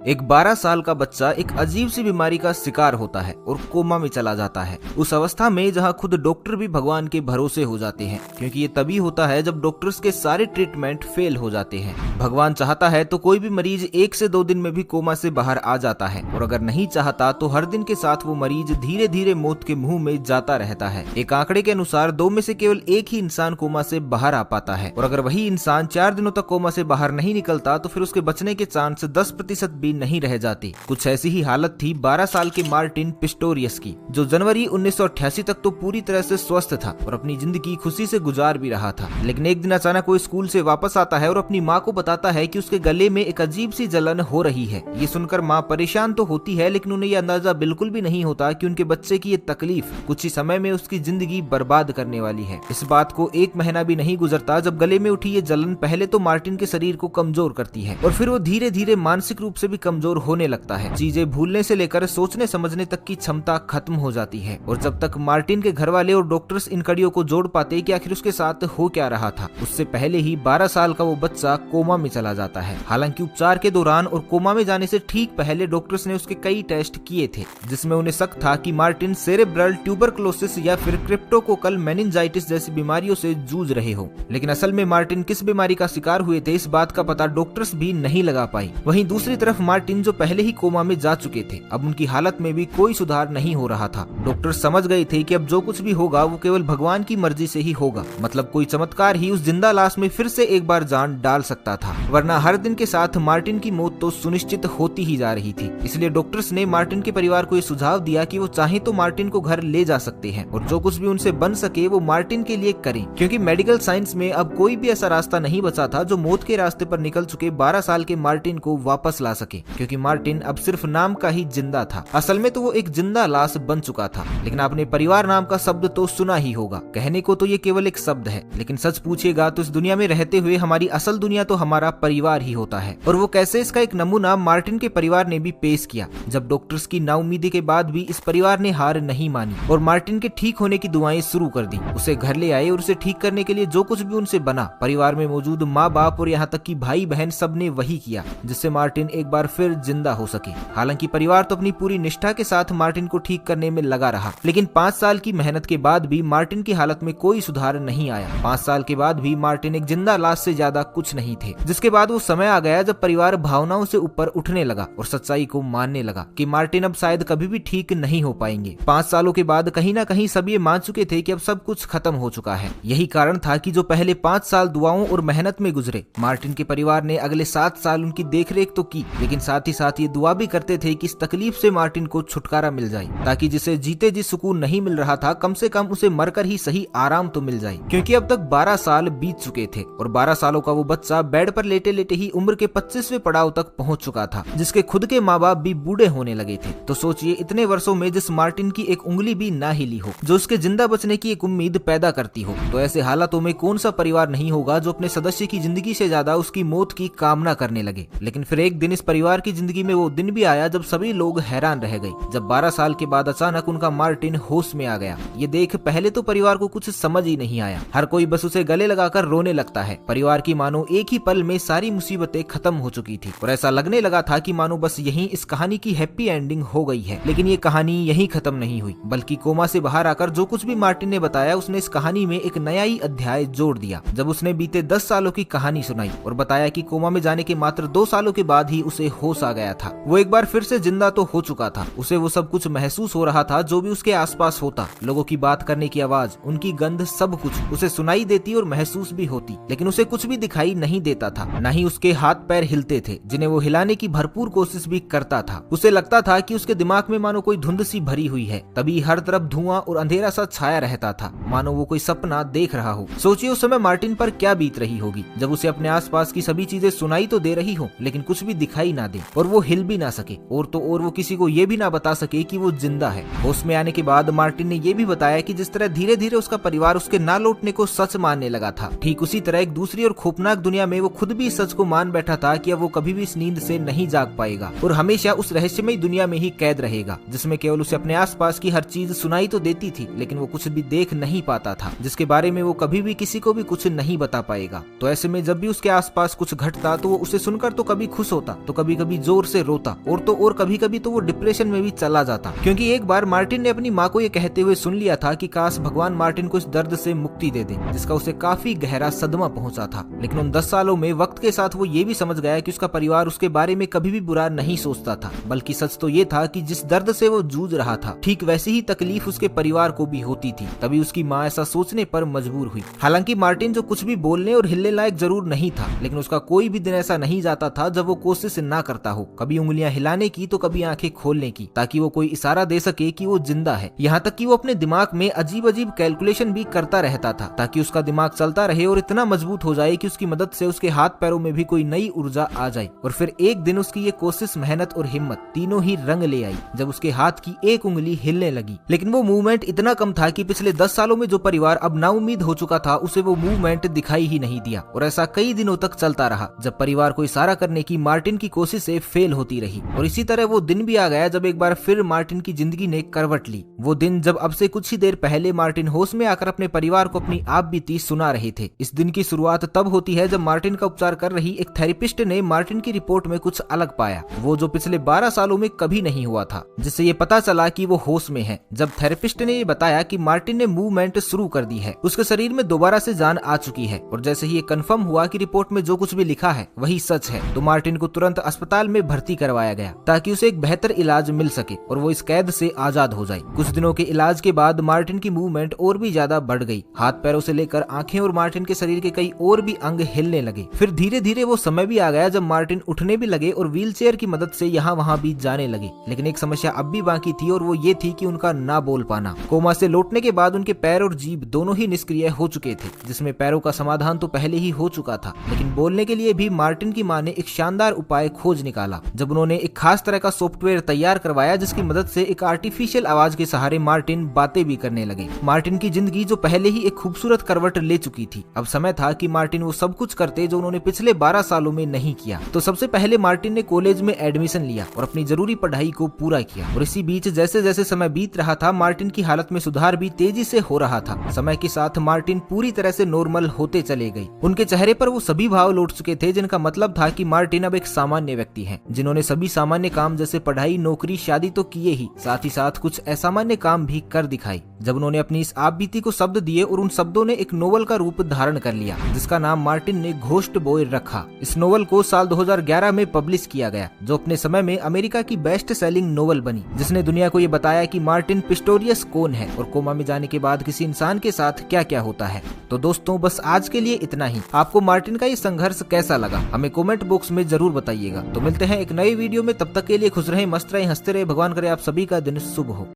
एक 12 साल का बच्चा एक अजीब सी बीमारी का शिकार होता है और कोमा में चला जाता है। उस अवस्था में जहां खुद डॉक्टर भी भगवान के भरोसे हो जाते हैं, क्योंकि ये तभी होता है जब डॉक्टर्स के सारे ट्रीटमेंट फेल हो जाते हैं। भगवान चाहता है तो कोई भी मरीज 1 से 2 दिन में भी कोमा से बाहर आ जाता है, और अगर नहीं चाहता तो हर दिन के साथ वो मरीज धीरे धीरे मौत के मुंह में जाता रहता है। एक आंकड़े के अनुसार 2 में से केवल 1 ही इंसान कोमा से बाहर आ पाता है, और अगर वही इंसान 4 दिनों तक कोमा से बाहर नहीं निकलता तो फिर उसके बचने के चांस 10% भी नहीं रह जाती। कुछ ऐसी ही हालत थी 12 साल के मार्टिन पिस्टोरियस की, जो जनवरी 1988 तक तो पूरी तरह से स्वस्थ था और अपनी जिंदगी खुशी से गुजार भी रहा था। लेकिन एक दिन अचानक वो स्कूल से वापस आता है और अपनी माँ को बताता है कि उसके गले में एक अजीब सी जलन हो रही है। ये सुनकर माँ परेशान तो होती है, लेकिन उन्हें यह अंदाजा बिल्कुल भी नहीं होता कि उनके बच्चे की ये तकलीफ कुछ ही समय में उसकी जिंदगी बर्बाद करने वाली है। इस बात को 1 महीना भी नहीं गुजरता जब गले में उठी ये जलन पहले तो मार्टिन के शरीर को कमजोर करती है, और फिर वो धीरे धीरे मानसिक रूप से भी कमजोर होने लगता है। चीजें भूलने से लेकर सोचने समझने तक की क्षमता खत्म हो जाती है। और जब तक मार्टिन के घर वाले और डॉक्टर्स इन कड़ियों को जोड़ पाते कि आखिर उसके साथ हो क्या रहा था, उससे पहले ही 12 साल का वो बच्चा कोमा में चला जाता है। हालांकि उपचार के दौरान और कोमा में जाने से ठीक पहले डॉक्टर्स ने उसके कई टेस्ट किए थे, जिसमें उन्हें शक था कि मार्टिन सेरेब्रल ट्यूबरकुलोसिस या फिर क्रिप्टोकोकल मेनिंजाइटिस जैसी बीमारियों से जूझ रहे हो। लेकिन असल में मार्टिन किस बीमारी का शिकार हुए थे, इस बात का पता डॉक्टर्स भी नहीं लगा पाई। वहीं दूसरी तरफ मार्टिन, जो पहले ही कोमा में जा चुके थे, अब उनकी हालत में भी कोई सुधार नहीं हो रहा था। डॉक्टर समझ गए थे कि अब जो कुछ भी होगा वो केवल भगवान की मर्जी से ही होगा, मतलब कोई चमत्कार ही उस जिंदा लाश में फिर से एक बार जान डाल सकता था, वरना हर दिन के साथ मार्टिन की मौत तो सुनिश्चित होती ही जा रही थी। इसलिए डॉक्टर्स ने मार्टिन के परिवार को ये सुझाव दिया कि वो चाहे तो मार्टिन को घर ले जा सकते हैं और जो कुछ भी उनसे बन सके वो मार्टिन के लिए करें, क्योंकि मेडिकल साइंस में अब कोई भी ऐसा रास्ता नहीं बचा था जो मौत के रास्ते पर निकल चुके 12 साल के मार्टिन को वापस ला सके, क्योंकि मार्टिन अब सिर्फ नाम का ही जिंदा था। असल में तो वो एक जिंदा लाश बन चुका था। लेकिन आपने परिवार नाम का शब्द तो सुना ही होगा। कहने को तो ये केवल एक शब्द है, लेकिन सच पूछिएगा तो इस दुनिया में रहते हुए हमारी असल दुनिया तो हमारा परिवार ही होता है। और वो कैसे, इसका एक नमूना मार्टिन के परिवार ने भी पेश किया, जब डॉक्टर्स की नाउमीदी के बाद भी इस परिवार ने हार नहीं मानी और मार्टिन के ठीक होने की दुआएं शुरू कर दी। उसे घर ले आए और उसे ठीक करने के लिए जो कुछ भी उनसे बना, परिवार में मौजूद माँ बाप और यहाँ तक कि भाई बहन सब ने वही किया, जिससे मार्टिन एक बार फिर जिंदा हो सके। हालांकि परिवार तो अपनी पूरी निष्ठा के साथ मार्टिन को ठीक करने में लगा रहा, लेकिन 5 साल की मेहनत के बाद भी मार्टिन की हालत में कोई सुधार नहीं आया। 5 साल के बाद भी मार्टिन एक जिंदा लाश से ज्यादा कुछ नहीं थे, जिसके बाद वो समय आ गया जब परिवार भावनाओं से ऊपर उठने लगा और सच्चाई को मानने लगा कि मार्टिन अब शायद कभी भी ठीक नहीं हो पाएंगे। 5 सालों के बाद कहीं ना कहीं सब ये मान चुके थे कि अब सब कुछ खत्म हो चुका है। यही कारण था कि जो पहले 5 साल दुआओं और मेहनत में गुजरे, मार्टिन के परिवार ने अगले 7 साल उनकी देखरेख तो की, लेकिन साथ ही साथ ये दुआ भी करते थे कि इस तकलीफ से मार्टिन को छुटकारा मिल जाए, ताकि जिसे जीते जी सुकून नहीं मिल रहा था, कम से कम उसे मरकर ही सही आराम तो मिल जाए। क्योंकि अब तक 12 साल बीत चुके थे और 12 सालों का वो बच्चा बेड पर लेटे लेटे ही उम्र के 25वें पड़ाव तक पहुंच चुका था, जिसके खुद के माँ बाप भी बूढ़े होने लगे थे। तो सोचिए, इतने वर्षों में जिस मार्टिन की एक उंगली भी ना हिली हो, जो उसके जिंदा बचने की एक उम्मीद पैदा करती हो, तो ऐसे हालातों में कौन सा परिवार नहीं होगा जो अपने सदस्य की जिंदगी से ज्यादा उसकी मौत की कामना करने लगे। लेकिन फिर एक दिन इस परिवार की जिंदगी में वो दिन भी आया जब सभी लोग हैरान रह गए, जब 12 साल के बाद अचानक उनका मार्टिन होश में आ गया। ये देख पहले तो परिवार को कुछ समझ ही नहीं आया। हर कोई बस उसे गले लगाकर रोने लगता है। परिवार की मानो एक ही पल में सारी मुसीबतें खत्म हो चुकी थी और ऐसा लगने लगा था कि मानो बस यहीं इस कहानी की हैप्पी एंडिंग हो गई है। लेकिन ये कहानी यहीं खत्म नहीं हुई, बल्कि कोमा से बाहर आकर जो कुछ भी मार्टिन ने बताया, उसने इस कहानी में एक नया ही अध्याय जोड़ दिया। जब उसने बीते 10 सालों की कहानी सुनाई और बताया कि कोमा में जाने के मात्र 2 सालों के बाद ही उसे होश आ गया था। वो एक बार फिर से जिंदा तो हो चुका था, उसे वो सब कुछ महसूस हो रहा था जो भी उसके आसपास होता। लोगों की बात करने की आवाज, उनकी गंध, सब कुछ उसे सुनाई देती और महसूस भी होती, लेकिन उसे कुछ भी दिखाई नहीं देता था। न ही उसके हाथ पैर हिलते थे, जिन्हें वो हिलाने की भरपूर कोशिश भी करता था। उसे लगता था कि उसके दिमाग में मानो कोई धुंध सी भरी हुई है। तभी हर तरफ धुआं और अंधेरा सा छाया रहता था, मानो वो कोई सपना देख रहा हो। सोचिए उस समय मार्टिन पर क्या बीत रही होगी, जब उसे अपने आसपास की सभी चीजें सुनाई तो दे रही हो, लेकिन कुछ भी दिखाई ना दे और वो हिल भी ना सके, और तो और वो किसी को ये भी ना बता सके कि वो जिंदा है। होश में आने के बाद मार्टिन ने ये भी बताया कि जिस तरह धीरे धीरे उसका परिवार उसके ना लौटने को सच मानने लगा था, ठीक उसी तरह एक दूसरी और खौफनाक दुनिया में वो खुद भी इस सच को मान बैठा था कि अब वो कभी भी इस नींद से नहीं जाग पाएगा और हमेशा उस रहस्यमय दुनिया में ही कैद रहेगा, जिसमें केवल उसे अपने आसपास की हर चीज सुनाई तो देती थी, लेकिन वो कुछ भी देख नहीं पाता था, जिसके बारे में वो कभी भी किसी को भी कुछ नहीं बता पाएगा। तो ऐसे में जब भी उसके आसपास कुछ घटता तो वो उसे सुनकर तो कभी खुश होता तो कभी कभी कभी जोर से रोता और कभी कभी तो वो डिप्रेशन में भी चला जाता, क्योंकि एक बार मार्टिन ने अपनी माँ को ये कहते हुए सुन लिया था कि काश भगवान मार्टिन को इस दर्द से मुक्ति दे दे, जिसका उसे काफी गहरा सदमा पहुंचा था। लेकिन उन 10 सालों में वक्त के साथ वो ये भी समझ गया कि उसका परिवार उसके बारे में कभी भी बुरा नहीं सोचता था, बल्कि सच तो ये था कि जिस दर्द से वो जूझ रहा था ठीक वैसी ही तकलीफ उसके परिवार को भी होती थी। तभी उसकी माँ ऐसा सोचने पर मजबूर हुई। हालांकि मार्टिन जो कुछ भी बोलने और हिलने लायक जरूर नहीं था, लेकिन उसका कोई भी दिन ऐसा नहीं जाता था जब वो कोशिश ना करता हो, कभी उंगलियां हिलाने की तो कभी आंखें खोलने की, ताकि वो कोई इशारा दे सके कि वो जिंदा है। यहाँ तक कि वो अपने दिमाग में अजीब अजीब कैलकुलेशन भी करता रहता था, ताकि उसका दिमाग चलता रहे और इतना मजबूत हो जाए कि उसकी मदद से उसके हाथ पैरों में भी कोई नई ऊर्जा आ जाए। और फिर एक दिन उसकी ये कोशिश, मेहनत और हिम्मत तीनों ही रंग ले आई, जब उसके हाथ की एक उंगली हिलने लगी। लेकिन वो मूवमेंट इतना कम था कि पिछले 10 सालों में जो परिवार अब नाउम्मीद हो चुका था, उसे वो मूवमेंट दिखाई ही नहीं दिया। और ऐसा कई दिनों तक चलता रहा, जब परिवार को इशारा करने की मार्टिन की कोशिशें फेल होती रही। और इसी तरह वो दिन भी आ गया जब एक बार फिर मार्टिन की जिंदगी ने करवट ली। वो दिन जब अब से कुछ ही देर पहले मार्टिन होश में आकर अपने परिवार को अपनी आप बीती सुना रहे थे। इस दिन की शुरुआत तब होती है जब मार्टिन का उपचार कर रही एक थेरेपिस्ट ने मार्टिन की रिपोर्ट में कुछ अलग पाया, वो जो पिछले 12 सालों में कभी नहीं हुआ था, जिससे ये पता चला कि वो होश में है। जब थेरेपिस्ट ने ये बताया कि मार्टिन ने मूवमेंट शुरू कर दी है, उसके शरीर में दोबारा से जान आ चुकी है, और जैसे ही ये कंफर्म हुआ कि रिपोर्ट में जो कुछ भी लिखा है वही सच है, तो मार्टिन को तुरंत अस्पताल में भर्ती करवाया गया, ताकि उसे एक बेहतर इलाज मिल सके और वो इस कैद से आजाद हो जाए। कुछ दिनों के इलाज के बाद मार्टिन की मूवमेंट और भी ज्यादा बढ़ गई। हाथ पैरों से लेकर आंखें और मार्टिन के शरीर के कई और भी अंग हिलने लगे। फिर धीरे धीरे वो समय भी आ गया जब मार्टिन उठने भी लगे और व्हीलचेयर की मदद से यहाँ वहाँ भी जाने लगे। लेकिन एक समस्या अब भी बाकी थी, और वो ये थी कि उनका ना बोल पाना। कोमा से लौटने के बाद उनके पैर और जीभ दोनों ही निष्क्रिय हो चुके थे, जिसमें पैरों का समाधान तो पहले ही हो चुका था, लेकिन बोलने के लिए भी मार्टिन की माँ ने एक शानदार उपाय खोज निकाला, जब उन्होंने एक खास तरह का सॉफ्टवेयर तैयार करवाया, जिसकी मदद से एक आर्टिफिशियल आवाज के सहारे मार्टिन बातें भी करने लगे। मार्टिन की जिंदगी जो पहले ही एक खूबसूरत करवट ले चुकी थी, अब समय था कि मार्टिन वो सब कुछ करते जो उन्होंने पिछले 12 सालों में नहीं किया। तो सबसे पहले मार्टिन ने कॉलेज में एडमिशन लिया और अपनी जरूरी पढ़ाई को पूरा किया। और इसी बीच जैसे जैसे समय बीत रहा था, मार्टिन की हालत में सुधार भी तेजी से हो रहा था। समय के साथ मार्टिन पूरी तरह से नॉर्मल होते चले गए। उनके चेहरे पर वो सभी भाव लौट चुके थे, जिनका मतलब था कि मार्टिन अब एक सामान्य व्यक्ति है, जिन्होंने सभी सामान्य काम जैसे पढ़ाई, नौकरी, शादी तो किए ही, साथ ही साथ कुछ असामान्य काम भी कर दिखाई। जब उन्होंने अपनी इस आप बीती को शब्द दिए और उन शब्दों ने एक नोवेल का रूप धारण कर लिया, जिसका नाम मार्टिन ने घोस्ट बॉय रखा। इस नोवेल को साल 2011 में पब्लिश किया गया, जो अपने समय में अमेरिका की बेस्ट सेलिंग नोवेल बनी, जिसने दुनिया को ये बताया कि मार्टिन पिस्टोरियस कौन है और कोमा में जाने के बाद किसी इंसान के साथ क्या क्या होता है। तो दोस्तों, बस आज के लिए इतना ही। आपको मार्टिन का ये संघर्ष कैसा लगा, हमें कमेंट बॉक्स में जरूर बताइएगा। तो मिलते हैं एक नए वीडियो में, तब तक के लिए खुश रहें, मस्त रहें, हंसते रहें। भगवान करे आप सभी का दिन शुभ हो।